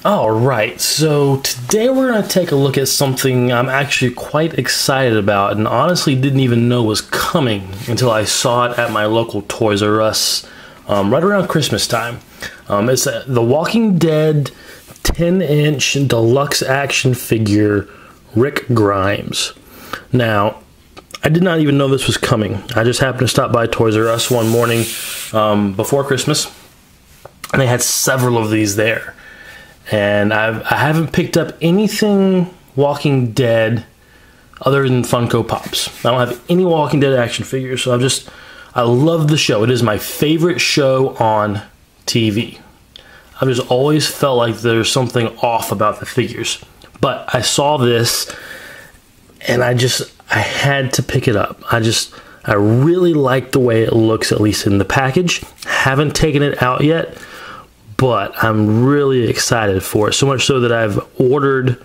Alright, so today we're going to take a look at something I'm actually quite excited about and honestly didn't even know was coming until I saw it at my local Toys R Us right around Christmas time. It's the Walking Dead 10-inch deluxe action figure Rick Grimes. Now, I did not even know this was coming. I just happened to stop by Toys R Us one morning before Christmas, and they had several of these there. And I haven't picked up anything Walking Dead other than Funko Pops. I don't have any Walking Dead action figures, so I love the show. It is my favorite show on TV. I've just always felt like there's something off about the figures. But I saw this, and I had to pick it up. I really like the way it looks, at least in the package. Haven't taken it out yet, but I'm really excited for it. So much so that I've ordered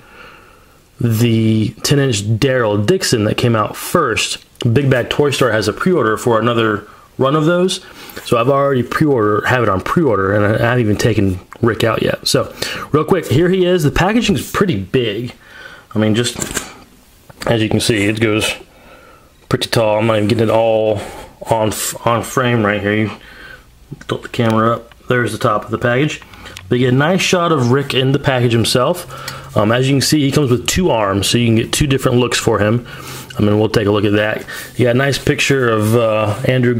the 10-inch Daryl Dixon that came out first. Big Bad Toy Store has a pre-order for another run of those. So I've already have it on pre-order, and I haven't even taken Rick out yet. So real quick, here he is. The packaging is pretty big. I mean, just as you can see, it goes pretty tall. I'm not even getting it all on frame right here. You tilt the camera up. There's the top of the package. They get a nice shot of Rick in the package himself. As you can see, he comes with 2 arms, so you can get 2 different looks for him. We'll take a look at that. You got a nice picture of Andrew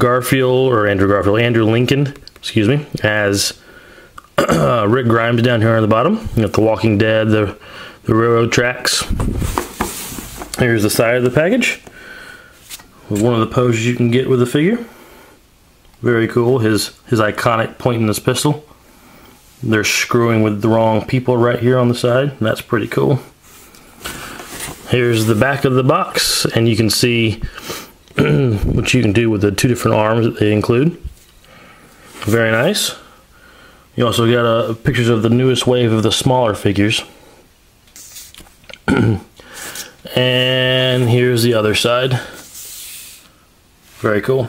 Lincoln, excuse me, as Rick Grimes down here on the bottom. You got the Walking Dead, the railroad tracks. Here's the side of the package with one of the poses you can get with the figure. Very cool. His iconic pointing his pistol. They're screwing with the wrong people right here on the side. That's pretty cool. Here's the back of the box, and you can see what you can do with the 2 different arms that they include. Very nice. You also got pictures of the newest wave of the smaller figures. And here's the other side. Very cool.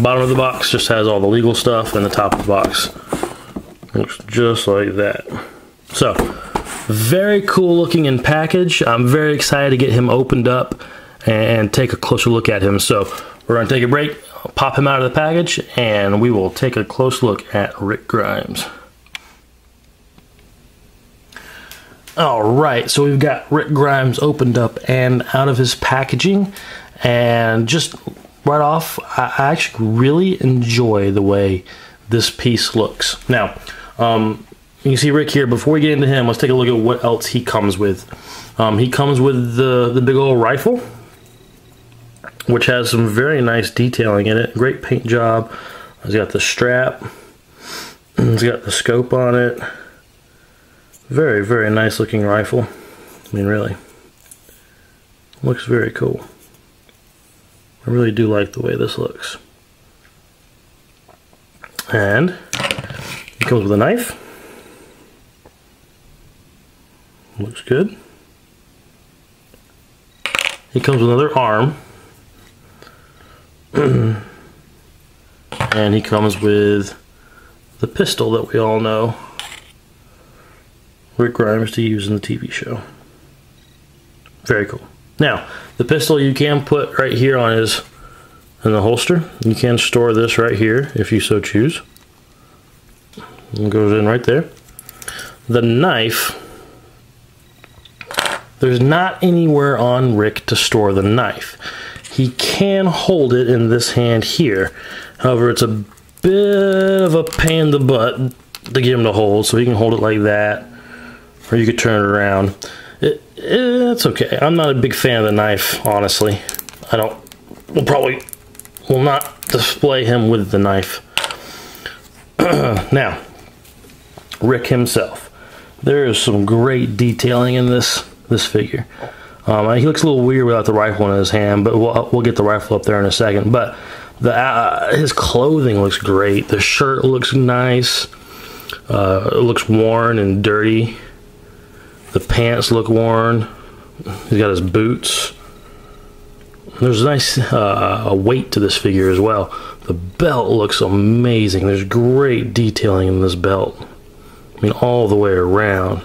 Bottom of the box just has all the legal stuff, and the top of the box looks just like that. So, very cool looking in package. I'm very excited to get him opened up and take a closer look at him. So, we're going to take a break, pop him out of the package, and we will take a close look at Rick Grimes. Alright, so we've got Rick Grimes opened up and out of his packaging, and just right off, I actually really enjoy the way this piece looks. Now, you can see Rick here. Before we get into him, let's take a look at what else he comes with. He comes with the big old rifle, which has some very nice detailing in it. Great paint job. He's got the strap. He's got the scope on it. Very, very nice looking rifle. I mean, really. Looks very cool. I really do like the way this looks. And it comes with a knife. Looks good. He comes with another arm. And he comes with the pistol that we all know Rick Grimes to use in the TV show. Very cool. Now, the pistol you can put right here on in the holster. You can store this right here if you so choose. It goes in right there. The knife, there's not anywhere on Rick to store the knife. He can hold it in this hand here. However, it's a bit of a pain in the butt to get him to hold, so he can hold it like that, or you could turn it around. It's okay. I'm not a big fan of the knife, honestly. Will not display him with the knife. Now, Rick himself. There is some great detailing in this figure. He looks a little weird without the rifle in his hand, but we'll get the rifle up there in a second. But his clothing looks great. The shirt looks nice. It looks worn and dirty. The pants look worn. He's got his boots. There's a nice weight to this figure as well. The belt looks amazing. There's great detailing in this belt. I mean, all the way around.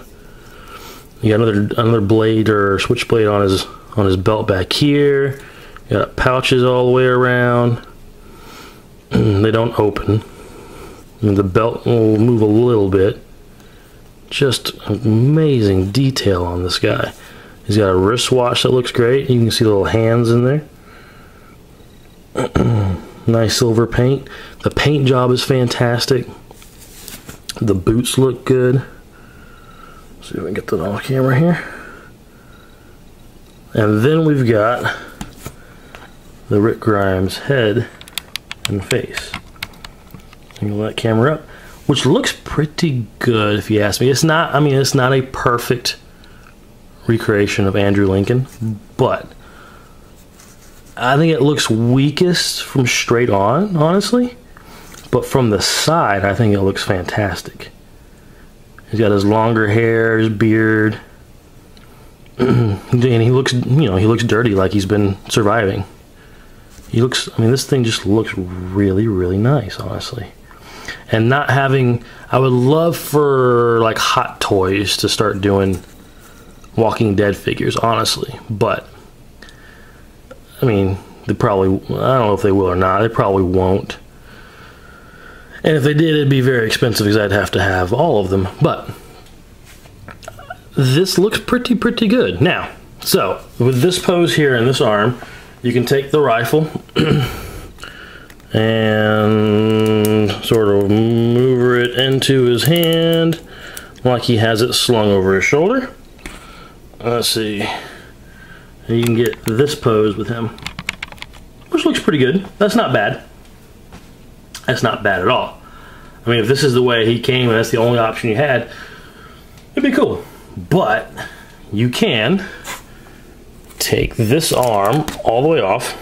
You got another blade or switchblade on his belt back here. You got pouches all the way around. They don't open. And the belt will move a little bit. Just amazing detail on this guy. He's got a wristwatch that looks great. You can see little hands in there. Nice silver paint. The paint job is fantastic. The boots look good. Let's see if we can get that on camera here. And then we've got the Rick Grimes head and face. Angle that camera up, which looks pretty good if you ask me. It's not, I mean, it's not a perfect recreation of Andrew Lincoln, but I think it looks weakest from straight on, honestly. But from the side, I think it looks fantastic. He's got his longer hair, his beard, and he looks, you know, he looks dirty, like he's been surviving. He looks, I mean, this thing just looks really, really nice, honestly. And not having, I would love for like Hot Toys to start doing Walking Dead figures, honestly. But I mean, they probably, I don't know if they will or not. They probably won't. And if they did, it'd be very expensive because I'd have to have all of them. But this looks pretty good. Now, so with this pose here and this arm, you can take the rifle and sort of maneuver it into his hand like he has it slung over his shoulder. Let's see. And you can get this pose with him, which looks pretty good. That's not bad. That's not bad at all. I mean, if this is the way he came and that's the only option you had, it'd be cool. But you can take this arm all the way off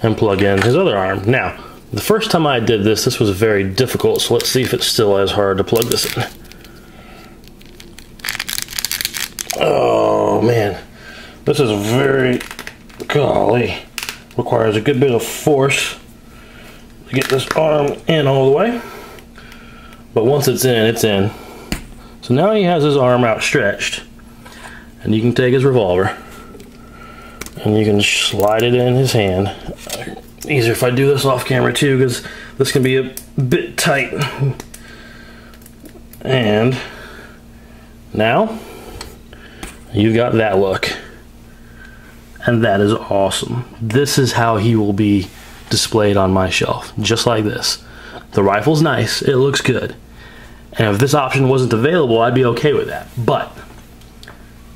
and plug in his other arm. Now, the first time I did this, this was very difficult, so let's see if it's still as hard to plug this in. Oh man, this is very, golly, requires a good bit of force to get this arm in all the way. But once it's in, it's in. So now he has his arm outstretched, and you can take his revolver and you can slide it in his hand. Easier if I do this off camera too, because this can be a bit tight. And now you've got that look, and that is awesome. This is how he will be displayed on my shelf, just like this. The rifle's nice, it looks good, and if this option wasn't available, I'd be okay with that. But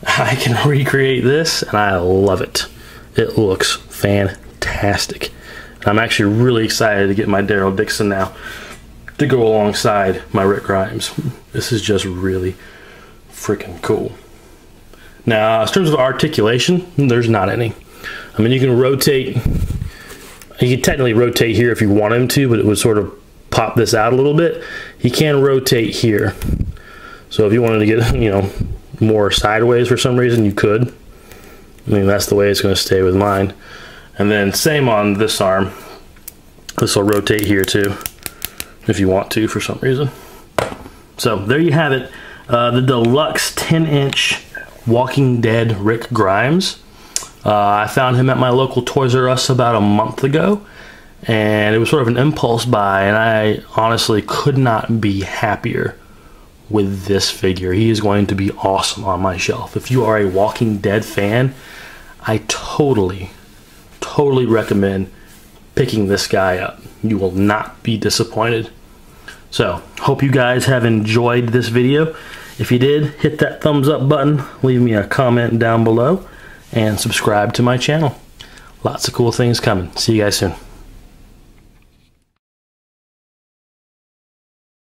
I can recreate this, and I love it. It looks fantastic. I'm actually really excited to get my Daryl Dixon now to go alongside my Rick Grimes. This is just really freaking cool. Now, in terms of articulation, there's not any. I mean, you can rotate. He could technically rotate here if you want him to, but it would sort of pop this out a little bit. He can rotate here. So if you wanted to get, you know, more sideways for some reason, you could. I mean, that's the way it's going to stay with mine. And then same on this arm. This will rotate here too, if you want to for some reason. So there you have it. The Deluxe 10-inch Walking Dead Rick Grimes. I found him at my local Toys R Us about a month ago, and it was sort of an impulse buy, and I honestly could not be happier with this figure. He is going to be awesome on my shelf. If you are a Walking Dead fan, I totally recommend picking this guy up. You will not be disappointed. So, hope you guys have enjoyed this video. If you did, hit that thumbs up button, leave me a comment down below, and subscribe to my channel. Lots of cool things coming. See you guys soon.